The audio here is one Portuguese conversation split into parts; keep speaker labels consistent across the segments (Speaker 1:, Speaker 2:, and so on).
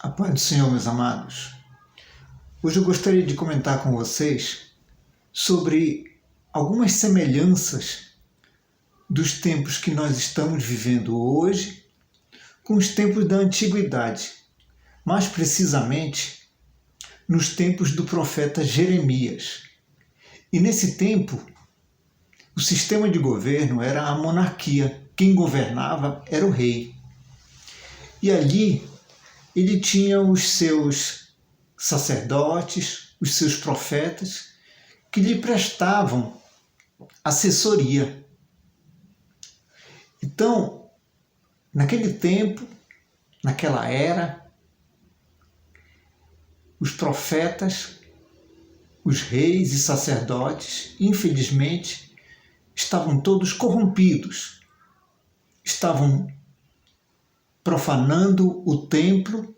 Speaker 1: A paz do Senhor, meus amados. Hoje eu gostaria de comentar com vocês sobre algumas semelhanças dos tempos que nós estamos vivendo hoje com os tempos da antiguidade, mais precisamente nos tempos do profeta Jeremias. E nesse tempo, o sistema de governo era a monarquia, quem governava era o rei. E ali ele tinha os seus sacerdotes, os seus profetas, que lhe prestavam assessoria. Então, naquele tempo, naquela era, os profetas, os reis e sacerdotes, infelizmente, estavam todos corrompidos, estavam profanando o templo,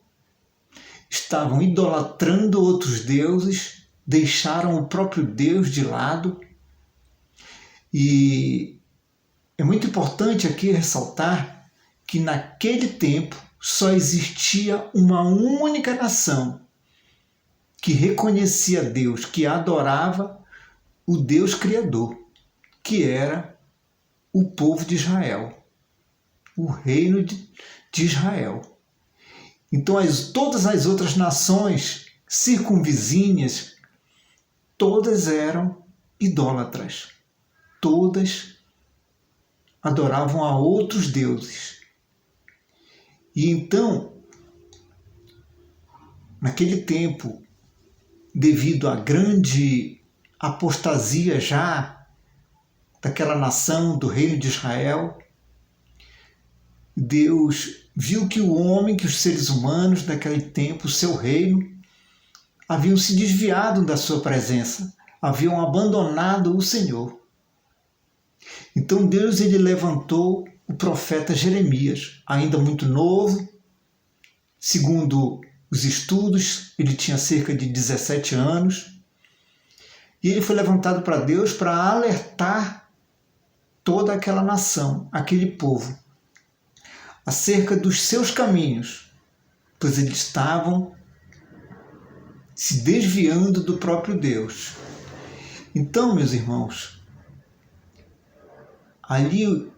Speaker 1: estavam idolatrando outros deuses, deixaram o próprio Deus de lado. E é muito importante aqui ressaltar que naquele tempo só existia uma única nação que reconhecia Deus, que adorava o Deus Criador, que era o povo de Israel, o reino de Israel. Então todas as outras nações circunvizinhas, todas eram idólatras, todas adoravam a outros deuses. E então, naquele tempo, devido à grande apostasia já daquela nação, do reino de Israel, Deus viu que o homem, que os seres humanos daquele tempo, o seu reino, haviam se desviado da sua presença, haviam abandonado o Senhor. Então Deus ele levantou o profeta Jeremias, ainda muito novo, segundo os estudos, ele tinha cerca de 17 anos, e ele foi levantado para Deus para alertar toda aquela nação, aquele povo, acerca dos seus caminhos, pois eles estavam se desviando do próprio Deus. Então, meus irmãos, ali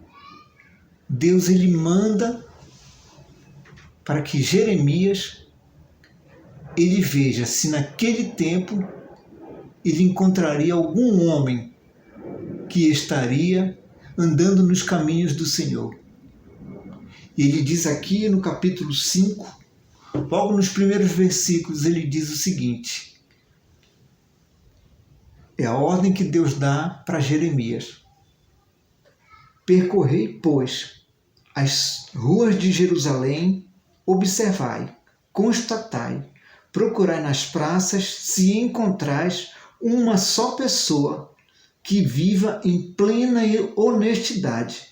Speaker 1: Deus ele manda para que Jeremias ele veja se naquele tempo ele encontraria algum homem que estaria andando nos caminhos do Senhor. Ele diz aqui no capítulo 5, logo nos primeiros versículos, ele diz o seguinte: é a ordem que Deus dá para Jeremias. Percorrei, pois, as ruas de Jerusalém, observai, constatai, procurai nas praças se encontrais uma só pessoa que viva em plena honestidade,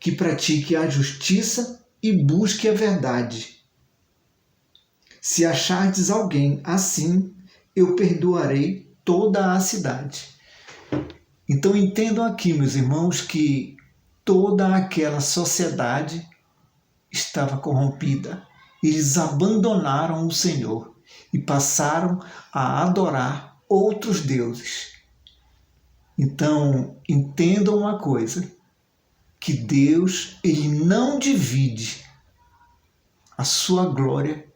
Speaker 1: que pratique a justiça e busque a verdade. Se achardes alguém assim, eu perdoarei toda a cidade. Então entendam aqui, meus irmãos, que toda aquela sociedade estava corrompida. Eles abandonaram o Senhor e passaram a adorar outros deuses. Então entendam uma coisa, que Deus ele não divide a sua glória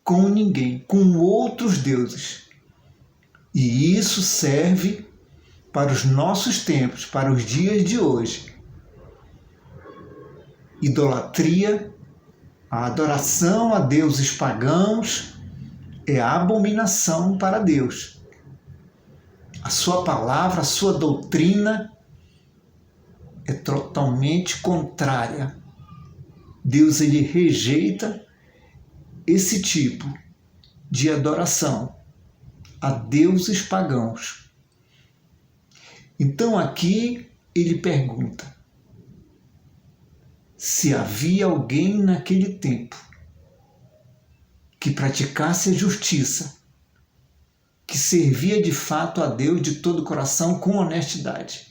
Speaker 1: com ninguém, com outros deuses. E isso serve para os nossos tempos, para os dias de hoje. Idolatria, a adoração a deuses pagãos é a abominação para Deus. A sua palavra, a sua doutrina é totalmente contrária. Deus ele rejeita esse tipo de adoração a deuses pagãos. Então aqui ele pergunta se havia alguém naquele tempo que praticasse a justiça, que servia de fato a Deus de todo o coração com honestidade.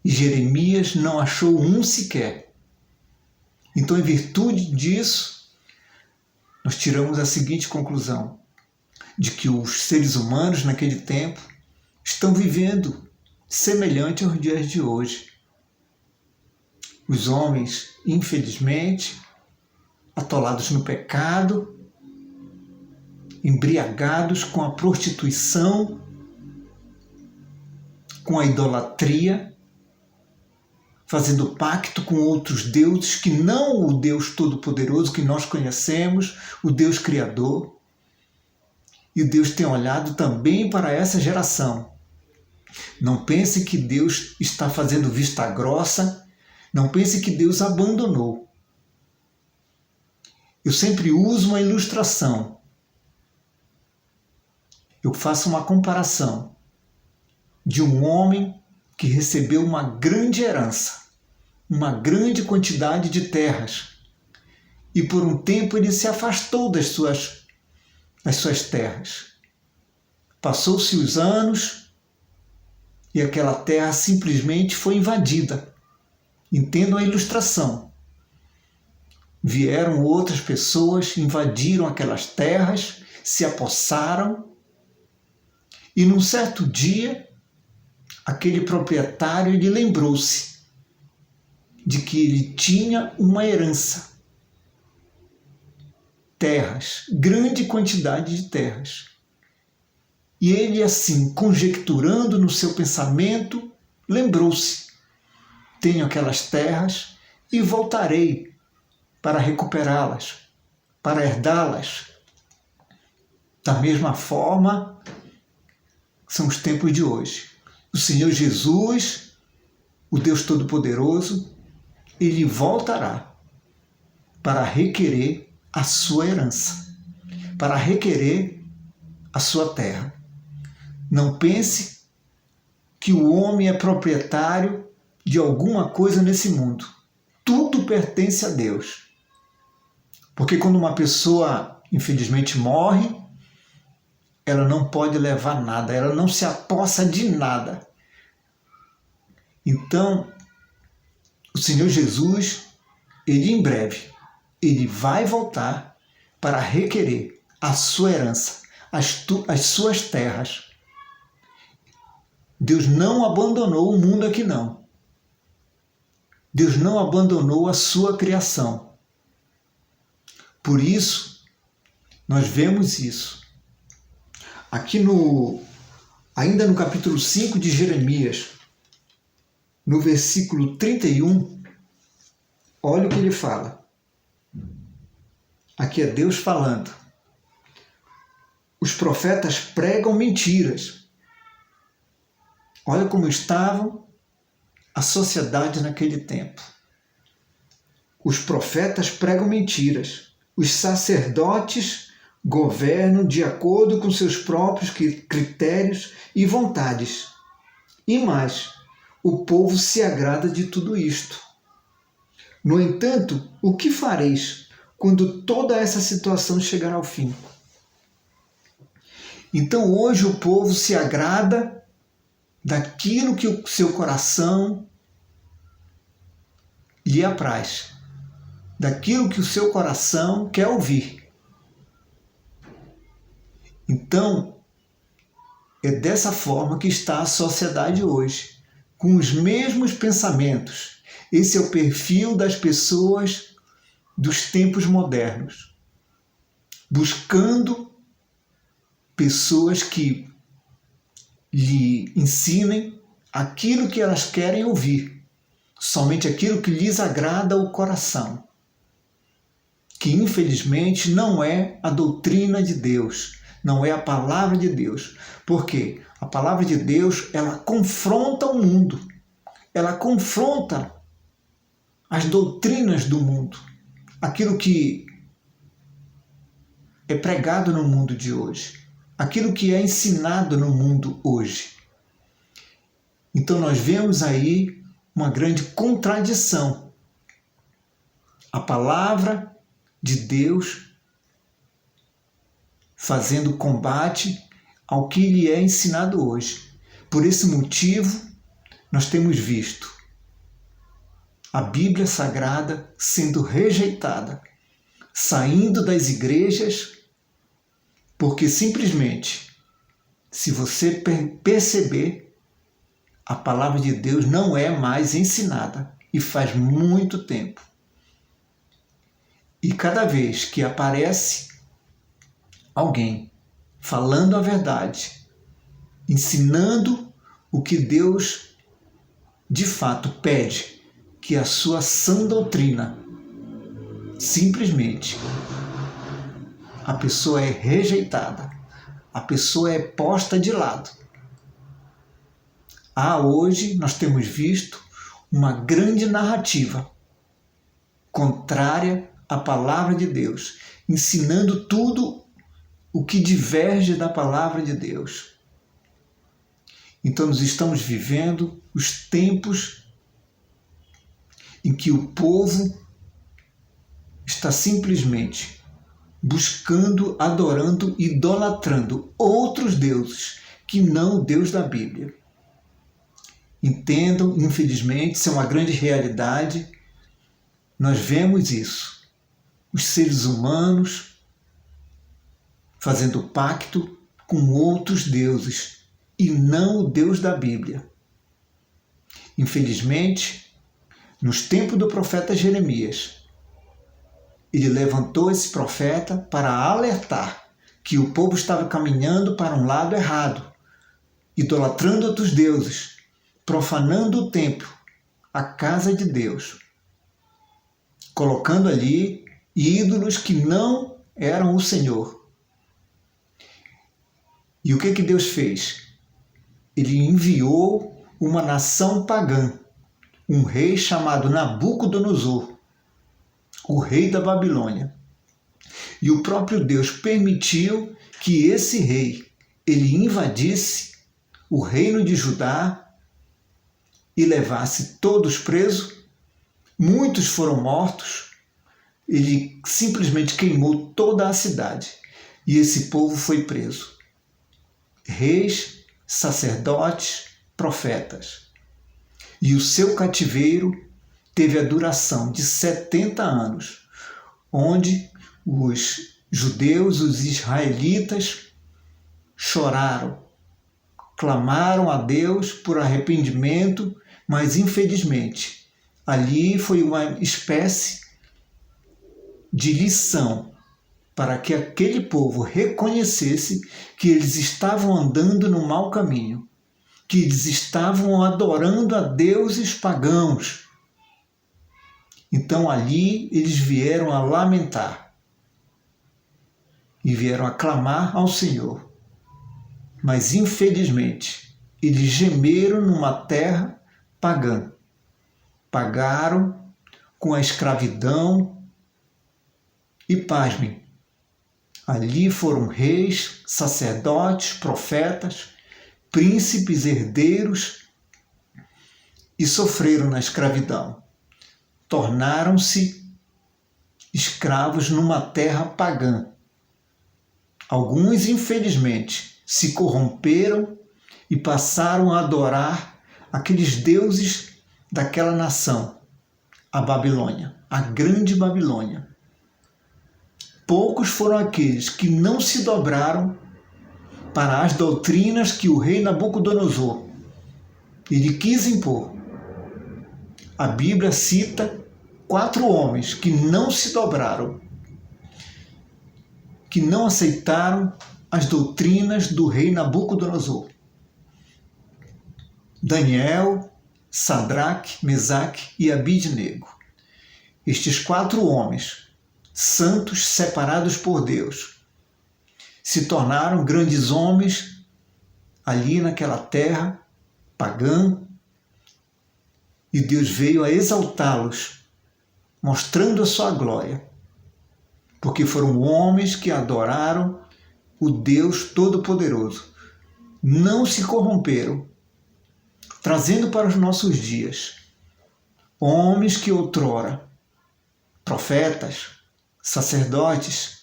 Speaker 1: E Jeremias não achou um sequer. Então, em virtude disso, nós tiramos a seguinte conclusão, de que os seres humanos naquele tempo estão vivendo semelhante aos dias de hoje. Os homens, infelizmente, atolados no pecado, embriagados com a prostituição, com a idolatria, fazendo pacto com outros deuses que não o Deus Todo-Poderoso que nós conhecemos, o Deus Criador. E Deus tem olhado também para essa geração. Não pense que Deus está fazendo vista grossa, não pense que Deus abandonou. Eu sempre uso uma ilustração. Eu faço uma comparação de um homem que recebeu uma grande herança, uma grande quantidade de terras, e por um tempo ele se afastou das suas terras. Passou-se os anos e aquela terra simplesmente foi invadida. Entendam a ilustração. Vieram outras pessoas, invadiram aquelas terras, se apossaram, e num certo dia, aquele proprietário lhe lembrou-se de que ele tinha uma herança. Terras, grande quantidade de terras. E ele, assim, conjecturando no seu pensamento, lembrou-se: tenho aquelas terras e voltarei para recuperá-las, para herdá-las. Da mesma forma, são os tempos de hoje. O Senhor Jesus, o Deus Todo-Poderoso, ele voltará para requerer a sua herança, para requerer a sua terra. Não pense que o homem é proprietário de alguma coisa nesse mundo. Tudo pertence a Deus. Porque quando uma pessoa, infelizmente, morre, ela não pode levar nada, ela não se apossa de nada. Então, o Senhor Jesus, ele em breve, ele vai voltar para requerer a sua herança, as suas terras. Deus não abandonou o mundo aqui, não. Deus não abandonou a sua criação. Por isso, nós vemos isso. Aqui ainda no capítulo 5 de Jeremias, no versículo 31, olha o que ele fala. Aqui é Deus falando. Os profetas pregam mentiras. Olha como estava a sociedade naquele tempo. Os profetas pregam mentiras. Os sacerdotes governam de acordo com seus próprios critérios e vontades. E mais, o povo se agrada de tudo isto. No entanto, o que fareis quando toda essa situação chegar ao fim? Então hoje o povo se agrada daquilo que o seu coração lhe apraz, daquilo que o seu coração quer ouvir. Então, é dessa forma que está a sociedade hoje, com os mesmos pensamentos. Esse é o perfil das pessoas dos tempos modernos, buscando pessoas que lhe ensinem aquilo que elas querem ouvir, somente aquilo que lhes agrada ao coração, que infelizmente não é a doutrina de Deus, não é a palavra de Deus. Por quê? A palavra de Deus, ela confronta o mundo, ela confronta as doutrinas do mundo, aquilo que é pregado no mundo de hoje, aquilo que é ensinado no mundo hoje. Então nós vemos aí uma grande contradição. A palavra de Deus fazendo combate ao que lhe é ensinado hoje. Por esse motivo, nós temos visto a Bíblia Sagrada sendo rejeitada, saindo das igrejas, porque simplesmente, se você perceber, a palavra de Deus não é mais ensinada e faz muito tempo. E cada vez que aparece alguém falando a verdade, ensinando o que Deus de fato pede, que a sua sã doutrina, simplesmente a pessoa é rejeitada, a pessoa é posta de lado. Hoje nós temos visto uma grande narrativa contrária à palavra de Deus, ensinando tudo o que diverge da palavra de Deus. Então nós estamos vivendo os tempos em que o povo está simplesmente buscando, adorando, idolatrando outros deuses que não o Deus da Bíblia. Entendam, infelizmente, isso é uma grande realidade. Nós vemos isso. Os seres humanos fazendo pacto com outros deuses e não o Deus da Bíblia. Infelizmente, nos tempos do profeta Jeremias, ele levantou esse profeta para alertar que o povo estava caminhando para um lado errado, idolatrando outros deuses, profanando o templo, a casa de Deus, colocando ali ídolos que não eram o Senhor. E o que Deus fez? Ele enviou uma nação pagã, um rei chamado Nabucodonosor, o rei da Babilônia. E o próprio Deus permitiu que esse rei ele invadisse o reino de Judá e levasse todos presos. Muitos foram mortos. Ele simplesmente queimou toda a cidade e esse povo foi preso. Reis, sacerdotes, profetas. E o seu cativeiro teve a duração de 70 anos, onde os judeus, os israelitas, choraram, clamaram a Deus por arrependimento, mas infelizmente ali foi uma espécie de lição para que aquele povo reconhecesse que eles estavam andando no mau caminho, que eles estavam adorando a deuses pagãos. Então ali eles vieram a lamentar e vieram a clamar ao Senhor. Mas infelizmente eles gemeram numa terra pagã. Pagaram com a escravidão e, pasmem, ali foram reis, sacerdotes, profetas, príncipes, herdeiros e sofreram na escravidão. Tornaram-se escravos numa terra pagã. Alguns, infelizmente, se corromperam e passaram a adorar aqueles deuses daquela nação, a Babilônia, a grande Babilônia. Poucos foram aqueles que não se dobraram para as doutrinas que o rei Nabucodonosor ele quis impor. A Bíblia cita 4 homens que não se dobraram, que não aceitaram as doutrinas do rei Nabucodonosor. Daniel, Sadraque, Mesaque e Abidnego. Estes 4 homens, santos separados por Deus, se tornaram grandes homens ali naquela terra pagã, e Deus veio a exaltá-los, mostrando a sua glória, porque foram homens que adoraram o Deus Todo-Poderoso, não se corromperam, trazendo para os nossos dias homens que outrora, profetas, sacerdotes,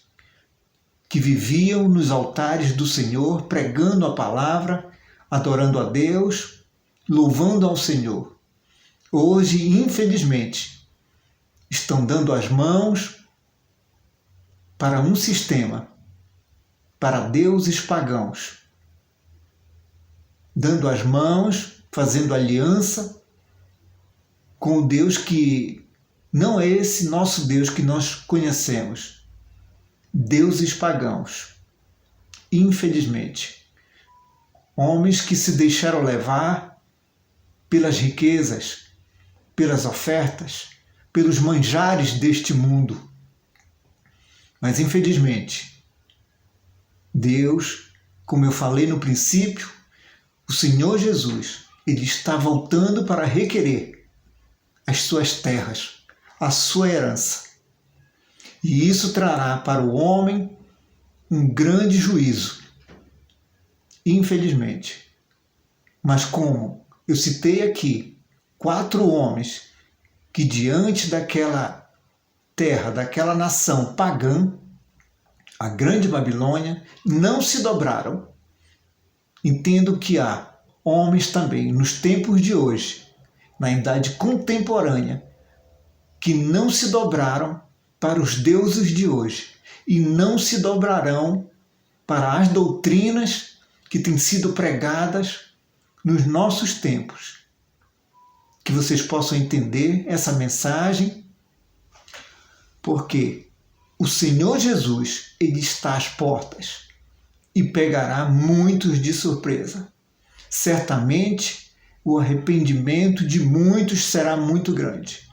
Speaker 1: que viviam nos altares do Senhor, pregando a palavra, adorando a Deus, louvando ao Senhor. Hoje, infelizmente, estão dando as mãos para um sistema, para deuses pagãos, dando as mãos, fazendo aliança com o Deus que não é esse nosso Deus que nós conhecemos. Deuses pagãos. Infelizmente, homens que se deixaram levar pelas riquezas, pelas ofertas, pelos manjares deste mundo. Mas infelizmente, Deus, como eu falei no princípio, o Senhor Jesus, Ele está voltando para requerer as suas terras, a sua herança. E isso trará para o homem um grande juízo, infelizmente. Mas como eu citei aqui 4 homens que diante daquela terra, daquela nação pagã, a grande Babilônia, não se dobraram, entendo que há homens também nos tempos de hoje, na idade contemporânea, que não se dobraram para os deuses de hoje e não se dobrarão para as doutrinas que têm sido pregadas nos nossos tempos. Que vocês possam entender essa mensagem, porque o Senhor Jesus, Ele está às portas e pegará muitos de surpresa. Certamente, o arrependimento de muitos será muito grande.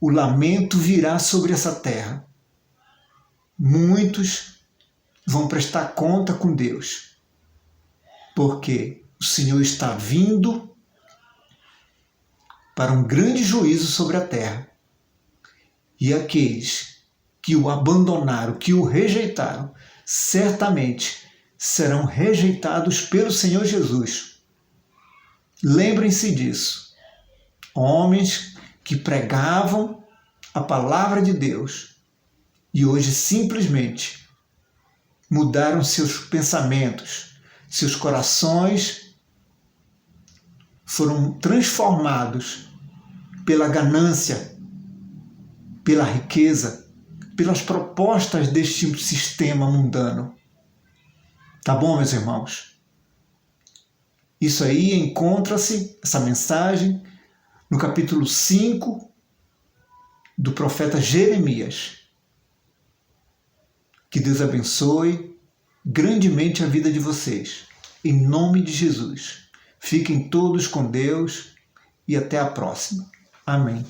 Speaker 1: O lamento virá sobre essa terra. Muitos vão prestar conta com Deus, porque o Senhor está vindo para um grande juízo sobre a terra. E aqueles que o abandonaram, que o rejeitaram, certamente serão rejeitados pelo Senhor Jesus. Lembrem-se disso. Homens que pregavam a palavra de Deus e hoje simplesmente mudaram seus pensamentos, seus corações foram transformados pela ganância, pela riqueza, pelas propostas deste sistema mundano. Tá bom, meus irmãos? Isso aí encontra-se, essa mensagem, no capítulo 5 do profeta Jeremias. Que Deus abençoe grandemente a vida de vocês. Em nome de Jesus. Fiquem todos com Deus e até a próxima. Amém.